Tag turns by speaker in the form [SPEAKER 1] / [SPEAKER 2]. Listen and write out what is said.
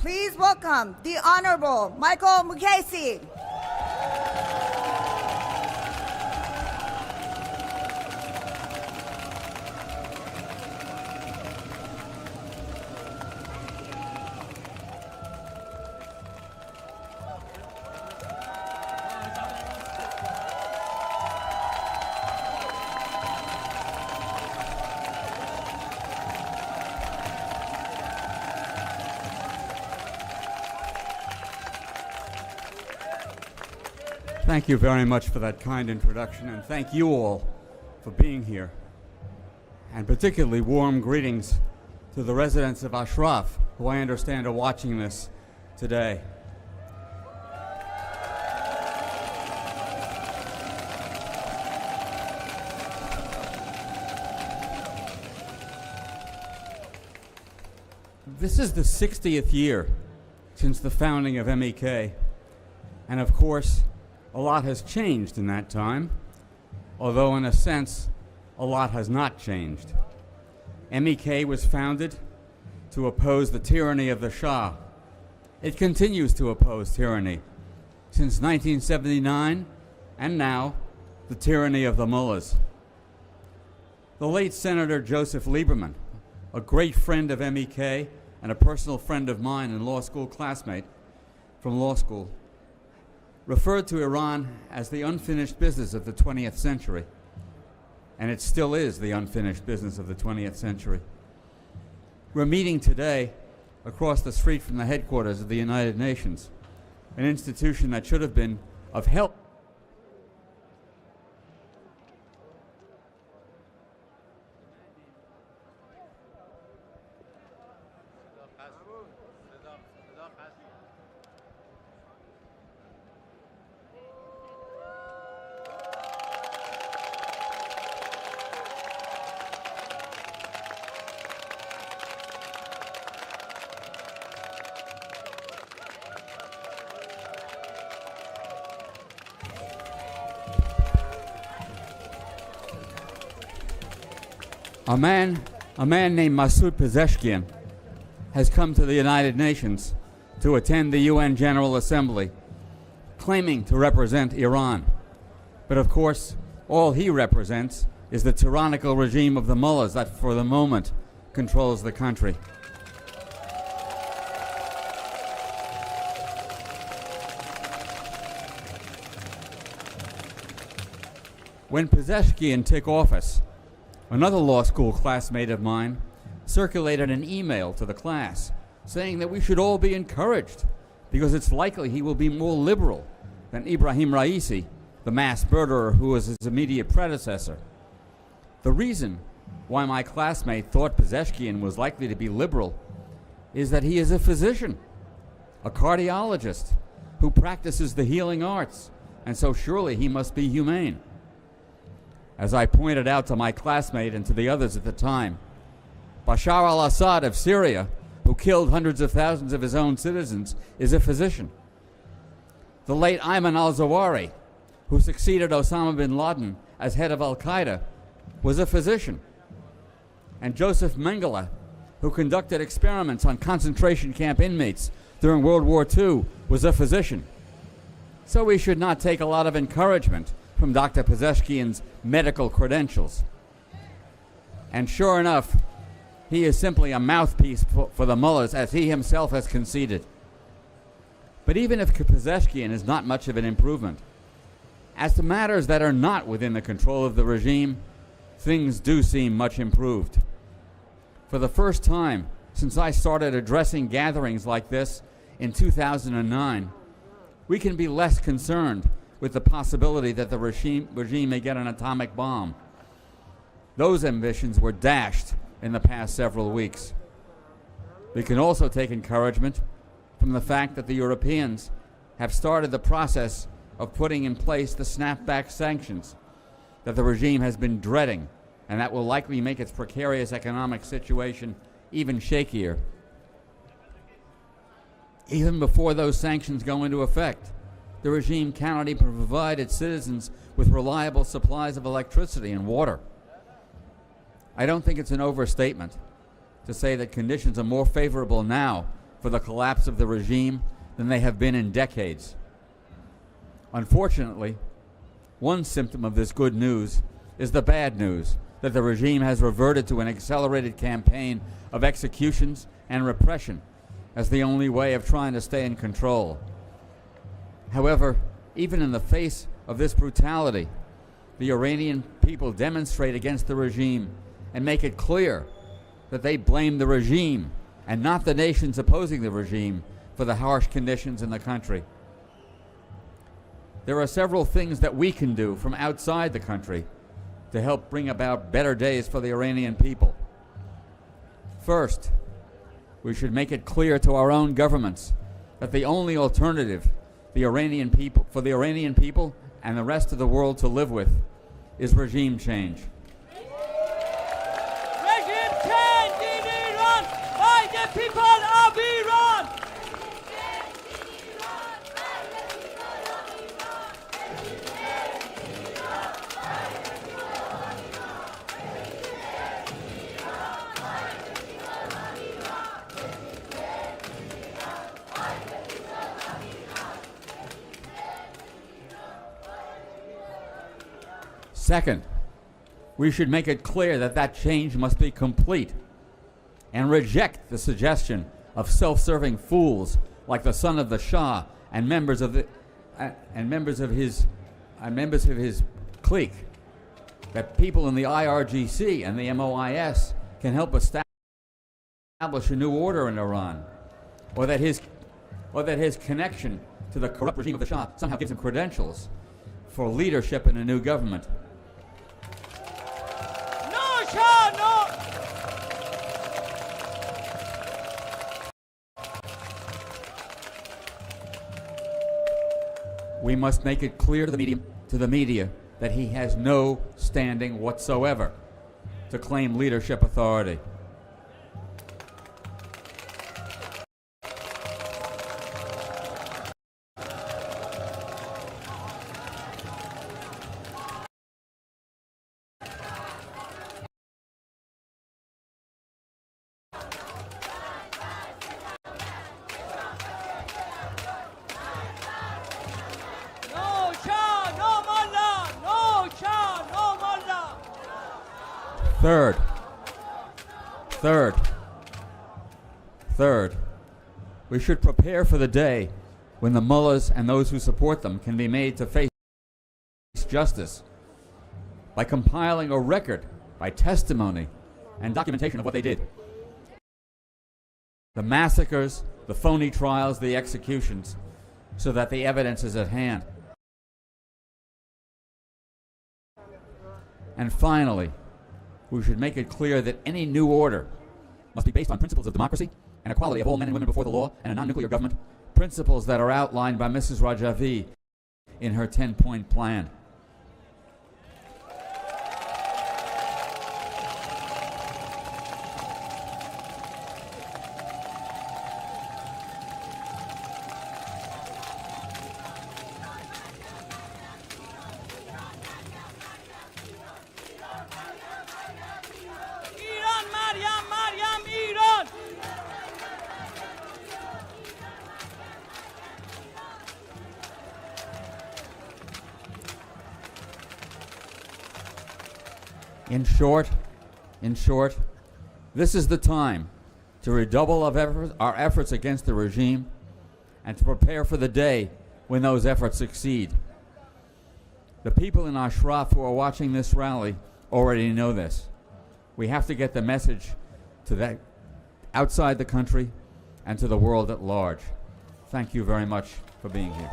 [SPEAKER 1] Please welcome the Honorable Michael Mukasey.
[SPEAKER 2] Thank you very much for that kind introduction, and thank you all for being here. And particularly warm greetings to the residents of Ashraf, who I understand are watching this today. This is the 60th year since the founding of MEK, and of course, a lot has changed in that time, although in a sense, a lot has not changed. MEK was founded to oppose the tyranny of the Shah. It continues to oppose tyranny. Since 1979, and now, the tyranny of the mullahs. The late Senator Joseph Lieberman, a great friend of MEK and a personal friend of mine and law school classmate from law school, referred to Iran as the unfinished business of the 20th century, and it still is the unfinished business of the 20th century. We're meeting today across the street from the headquarters of the United Nations, an institution that should have been of help. A man named Masoud Pezeshkian has come to the United Nations to attend the UN General Assembly, claiming to represent Iran. But of course, all he represents is the tyrannical regime of the mullahs that, for the moment, controls the country. When Pezeshkian took office, another law school classmate of mine circulated an email to the class saying that we should all be encouraged because it's likely he will be more liberal than Ebrahim Raisi, the mass murderer who was his immediate predecessor. The reason why my classmate thought Pezeshkian was likely to be liberal is that he is a physician, a cardiologist who practices the healing arts, and so surely he must be humane. As I pointed out to my classmate and to the others at the time, Bashar al-Assad of Syria, who killed hundreds of thousands of his own citizens, is a physician. The late Ayman al-Zawahiri, who succeeded Osama bin Laden as head of al-Qaeda, was a physician. And Joseph Mengele, who conducted experiments on concentration camp inmates during World War II, was a physician. So we should not take a lot of encouragement from Dr. Pezeshkian's medical credentials. And sure enough, he is simply a mouthpiece for the mullahs, as he himself has conceded. But even if Pezeshkian is not much of an improvement, as to matters that are not within the control of the regime, things do seem much improved. For the first time since I started addressing gatherings like this in 2009, we can be less concerned with the possibility that the regime may get an atomic bomb. Those ambitions were dashed in the past several weeks. We can also take encouragement from the fact that the Europeans have started the process of putting in place the snapback sanctions that the regime has been dreading, and that will likely make its precarious economic situation even shakier. Even before those sanctions go into effect, the regime cannot even provide its citizens with reliable supplies of electricity and water. I don't think it's an overstatement to say that conditions are more favorable now for the collapse of the regime than they have been in decades. Unfortunately, one symptom of this good news is the bad news, that the regime has reverted to an accelerated campaign of executions and repression as the only way of trying to stay in control. However, even in the face of this brutality, the Iranian people demonstrate against the regime and make it clear that they blame the regime and not the nations opposing the regime for the harsh conditions in the country. There are several things that we can do from outside the country to help bring about better days for the Iranian people. First, we should make it clear to our own governments that the only alternative for the Iranian people and the rest of the world to live with is regime change.
[SPEAKER 3] Regime change in Iran by the people of Iran.
[SPEAKER 2] Second, we should make it clear that that change must be complete and reject the suggestion of self-serving fools like the son of the Shah and members of his clique that people in the IRGC and the MOIS can help establish a new order in Iran, or that his connection to the corrupt regime of the Shah somehow gives him credentials for leadership in a new government.
[SPEAKER 3] No, Shah, no.
[SPEAKER 2] We must make it clear to the media that he has no standing whatsoever to claim leadership authority.
[SPEAKER 3] No, Shah, no Mullah. No, Shah, no Mullah.
[SPEAKER 2] Third, we should prepare for the day when the mullahs and those who support them can be made to face justice by compiling a record, by testimony and documentation of what they did. The massacres, the phony trials, the executions, so that the evidence is at hand. And finally, we should make it clear that any new order must be based on principles of democracy and equality of all men and women before the law and a non-nuclear government, principles that are outlined by Mrs. Rajavi in her 10-point plan.
[SPEAKER 3] Iran, Maryam, Maryam, Iran.
[SPEAKER 2] In short, this is the time to redouble our efforts against the regime and to prepare for the day when those efforts succeed. The people in Ashraf who are watching this rally already know this. We have to get the message to that outside the country and to the world at large. Thank you very much for being here.